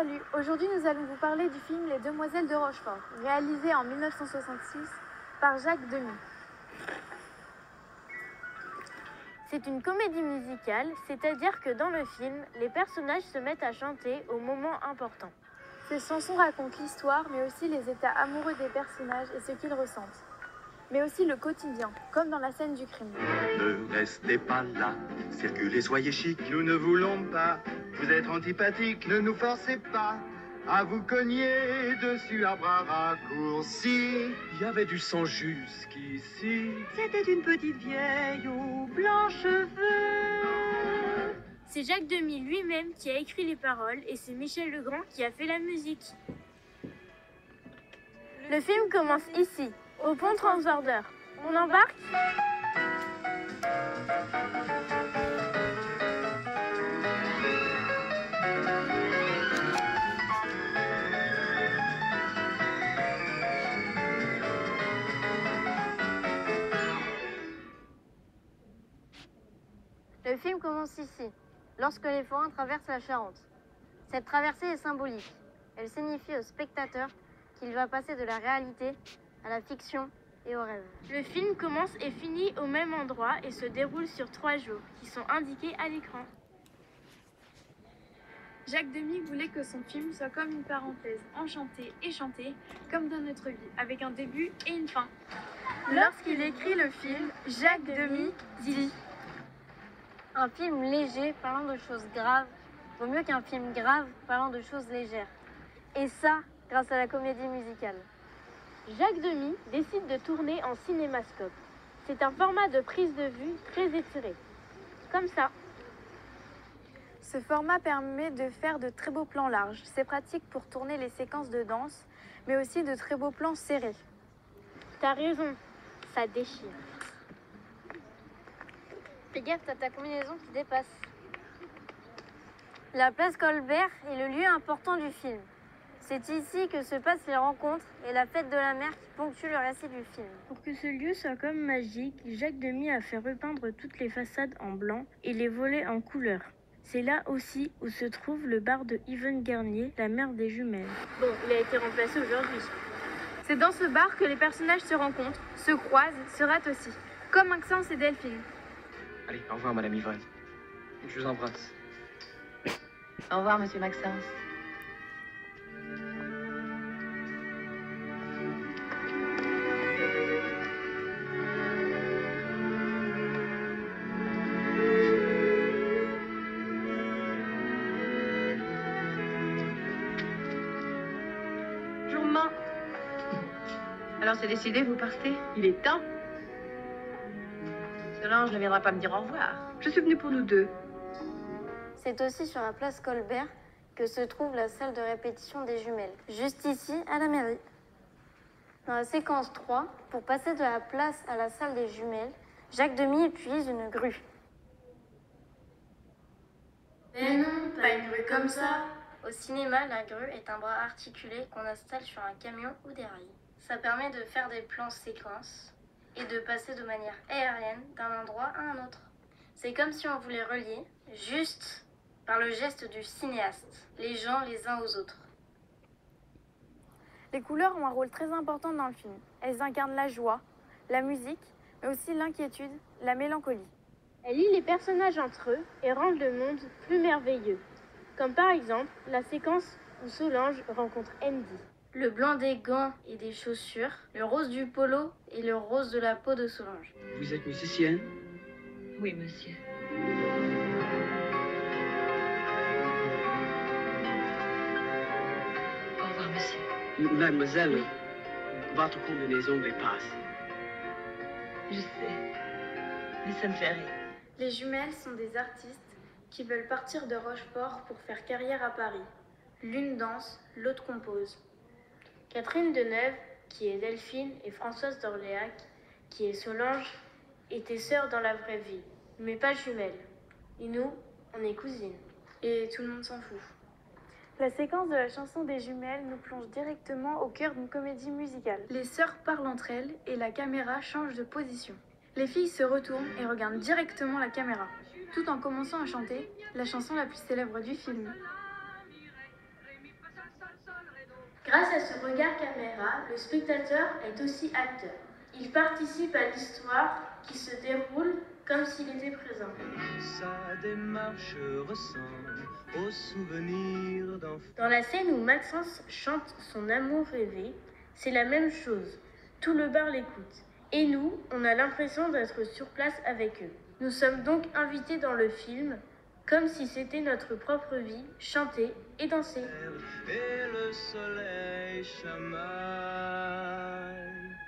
Salut, aujourd'hui nous allons vous parler du film Les Demoiselles de Rochefort, réalisé en 1966 par Jacques Demy. C'est une comédie musicale, c'est-à-dire que dans le film, les personnages se mettent à chanter au moment important. Ces chansons racontent l'histoire, mais aussi les états amoureux des personnages et ce qu'ils ressentent. Mais aussi le quotidien, comme dans la scène du crime. Ne restez pas là, circulez, soyez chic. Nous ne voulons pas vous être antipathique, ne nous forcez pas à vous cogner dessus à bras raccourcis. Il y avait du sang jusqu'ici. C'était une petite vieille aux blancs cheveux. C'est Jacques Demy lui-même qui a écrit les paroles et c'est Michel Legrand qui a fait la musique. Le film commence ici, au pont Transborder. On embarque ? Le film commence ici, lorsque les forains traversent la Charente. Cette traversée est symbolique. Elle signifie au spectateur qu'il va passer de la réalité à la fiction et au rêve. Le film commence et finit au même endroit et se déroule sur 3 jours, qui sont indiqués à l'écran. Jacques Demy voulait que son film soit comme une parenthèse, enchantée et chantée, comme dans notre vie, avec un début et une fin. Lorsqu'il écrit le film, Jacques Demy dit: Un film léger parlant de choses graves vaut mieux qu'un film grave parlant de choses légères. Et ça, grâce à la comédie musicale. Jacques Demy décide de tourner en cinémascope. C'est un format de prise de vue très étiré. Comme ça. Ce format permet de faire de très beaux plans larges. C'est pratique pour tourner les séquences de danse, mais aussi de très beaux plans serrés. T'as raison, ça déchire. Fais gaffe, t'as ta combinaison qui dépasse. La place Colbert est le lieu important du film. C'est ici que se passent les rencontres et la fête de la mer qui ponctuent le récit du film. Pour que ce lieu soit comme magique, Jacques Demy a fait repeindre toutes les façades en blanc et les volets en couleur. C'est là aussi où se trouve le bar de Yvonne Garnier, la mère des jumelles. Bon, il a été remplacé aujourd'hui. C'est dans ce bar que les personnages se rencontrent, se croisent, se ratent aussi, comme Maxence et Delphine. Allez, au revoir, Madame Yvonne. Je vous embrasse. Au revoir, Monsieur Maxence. Jourment. Alors c'est décidé, vous partez? Il est temps. Solange ne viendra pas me dire au revoir. Je suis venue pour nous deux. C'est aussi sur la place Colbert que se trouve la salle de répétition des jumelles, juste ici à la mairie. Dans la séquence 3, pour passer de la place à la salle des jumelles, Jacques Demy utilise une grue. Mais non, pas une grue comme ça. Au cinéma, la grue est un bras articulé qu'on installe sur un camion ou des rails. Ça permet de faire des plans séquences et de passer de manière aérienne d'un endroit à un autre. C'est comme si on voulait relier, juste par le geste du cinéaste, les gens les uns aux autres. Les couleurs ont un rôle très important dans le film. Elles incarnent la joie, la musique, mais aussi l'inquiétude, la mélancolie. Elle lie les personnages entre eux et rend le monde plus merveilleux. Comme par exemple la séquence où Solange rencontre Andy. Le blanc des gants et des chaussures, le rose du polo et le rose de la peau de Solange. Vous êtes musicienne? Oui, monsieur. Au revoir, monsieur. Mademoiselle, Oui. votre combinaison dépasse. Je sais. Mais ça me fait rire. Les jumelles sont des artistes qui veulent partir de Rochefort pour faire carrière à Paris. L'une danse, l'autre compose. Catherine Deneuve, qui est Delphine, et Françoise d'Orléac, qui est Solange, étaient sœurs dans la vraie vie, mais pas jumelles. Et nous, on est cousines. Et tout le monde s'en fout. La séquence de la chanson des jumelles nous plonge directement au cœur d'une comédie musicale. Les sœurs parlent entre elles et la caméra change de position. Les filles se retournent et regardent directement la caméra, tout en commençant à chanter la chanson la plus célèbre du film. Grâce à ce regard caméra, le spectateur est aussi acteur. Il participe à l'histoire qui se déroule comme s'il était présent. Sa démarche ressemble aux souvenirs d'enfants. Dans la scène où Maxence chante son amour rêvé, c'est la même chose. Tout le bar l'écoute. Et nous, on a l'impression d'être sur place avec eux. Nous sommes donc invités dans le film, comme si c'était notre propre vie, chanter et danser. Et le soleil chamaille.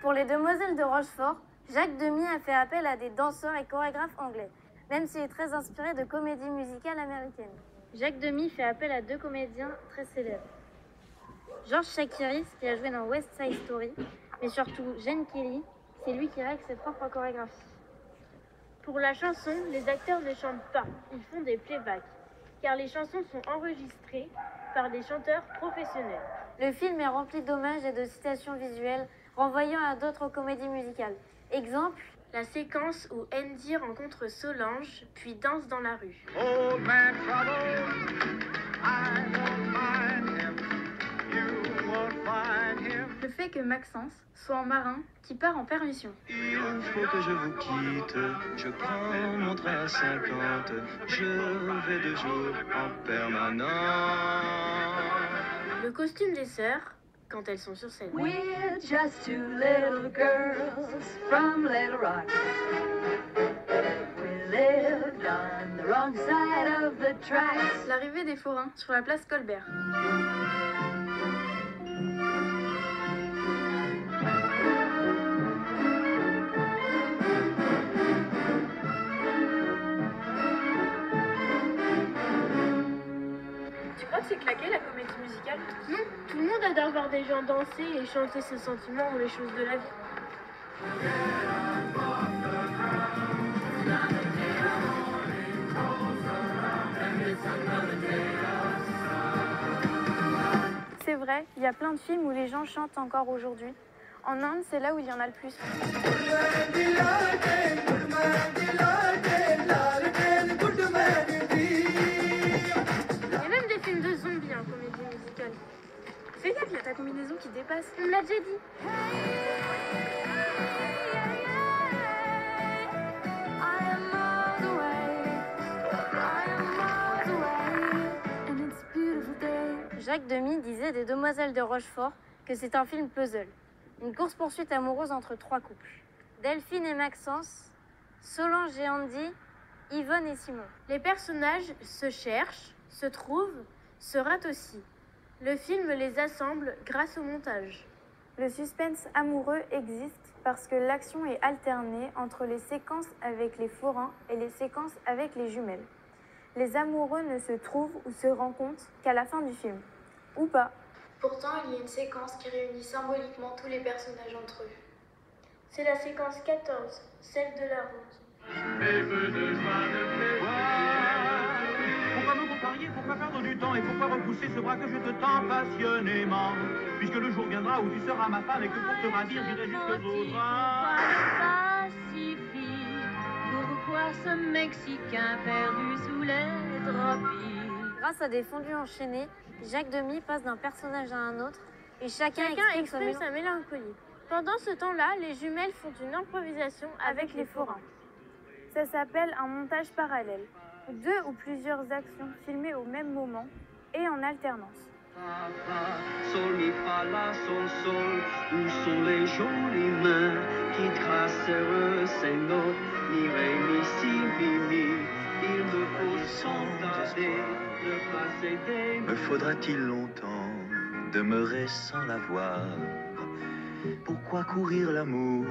Pour les Demoiselles de Rochefort, Jacques Demy a fait appel à des danseurs et chorégraphes anglais, même s'il est très inspiré de comédies musicales américaines. Jacques Demy fait appel à 2 comédiens très célèbres. George Chakiris, qui a joué dans West Side Story, mais surtout Gene Kelly, c'est lui qui règle ses propres chorégraphies. Pour la chanson, les acteurs ne chantent pas, ils font des playbacks, car les chansons sont enregistrées par des chanteurs professionnels. Le film est rempli d'hommages et de citations visuelles renvoyant à d'autres comédies musicales. Exemple, la séquence où Andy rencontre Solange, puis danse dans la rue. Old man trouble, I won't find him. You won't find him. Le fait que Maxence soit un marin qui part en permission. Il faut que je vous quitte, je prends mon train à 50, je vais de jour en permanence. Le costume des sœurs, quand elles sont sur scène. We're just 2 little girls from Little Rock. We lived on the wrong side of the tracks. L'arrivée des forains sur la place Colbert. Tu crois que c'est claqué la comédie musicale? Non, tout le monde adore voir des gens danser et chanter ses sentiments ou les choses de la vie. c'est vrai, il y a plein de films où les gens chantent encore aujourd'hui. En Inde, c'est là où il y en a le plus. Il y a même des films de zombies en comédie musicale. Fais gaffe, il y a ta combinaison qui dépasse. On me l'a déjà dit. Jacques Demy disait des Demoiselles de Rochefort que c'est un film puzzle. Une course-poursuite amoureuse entre 3 couples. Delphine et Maxence, Solange et Andy, Yvonne et Simon. Les personnages se cherchent, se trouvent, se ratent aussi. Le film les assemble grâce au montage. Le suspense amoureux existe parce que l'action est alternée entre les séquences avec les forains et les séquences avec les jumelles. Les amoureux ne se trouvent ou se rencontrent qu'à la fin du film. Ou pas. Pourtant, il y a une séquence qui réunit symboliquement tous les personnages entre eux. C'est la séquence 14, celle de la route. Pourquoi me contrarier, pourquoi perdre du temps et pourquoi repousser ce bras que je te tends passionnément? Puisque le jour viendra où tu seras ma femme et que pour te ravir j'irai jusqu'aux autres. Pourquoi ce Mexicain perdu sous les tropiques? Grâce à des fondus enchaînés, Jacques Demy passe d'un personnage à un autre et chacun exprime sa mélancolie. Pendant ce temps-là, les jumelles font une improvisation avec les forains. Ça s'appelle un montage parallèle. 2 ou plusieurs actions filmées au même moment et en alternance. Sol, mi, fa, la, sol, sol. Où sont les jolies mains qui tracèrent ces notes? Mi, ré, mi, si, mi, mi. Il me faut sans tarder ne pas céder. Me faudra-t-il longtemps demeurer sans la voir? Pourquoi courir l'amour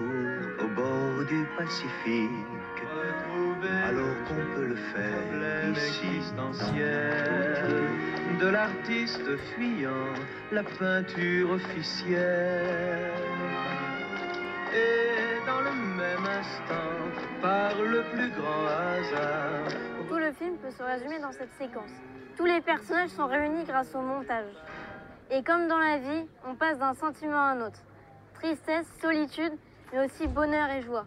au bord du Pacifique alors qu'on peut le faire ici dans de l'artiste fuyant la peinture officielle? Et dans le même instant, par le plus grand hasard, Tout le film peut se résumer dans cette séquence. Tous les personnages sont réunis grâce au montage. Et comme dans la vie, on passe d'un sentiment à un autre. Tristesse, solitude, mais aussi bonheur et joie.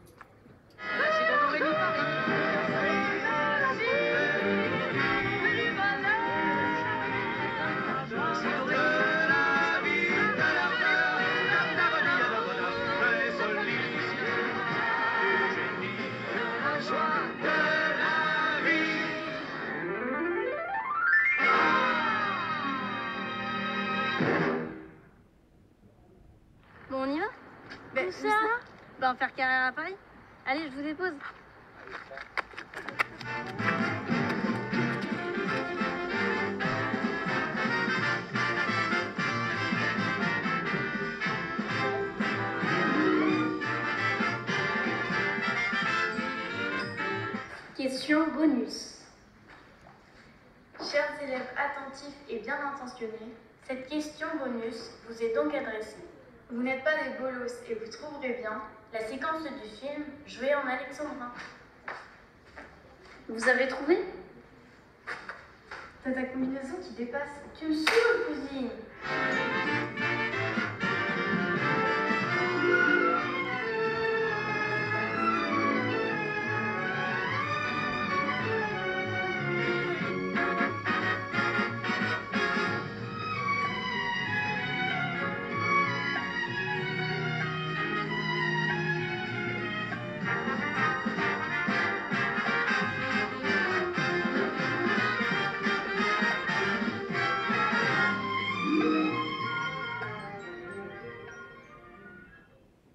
pas en faire carrière à Paris? Allez, je vous dépose. Question bonus. Chers élèves attentifs et bien intentionnés, cette question bonus vous est donc adressée. Vous n'êtes pas des bolos et vous trouverez bien la séquence du film jouée en alexandrin. Vous avez trouvé? T'as ta combinaison qui dépasse. Tu me saoules, cousine.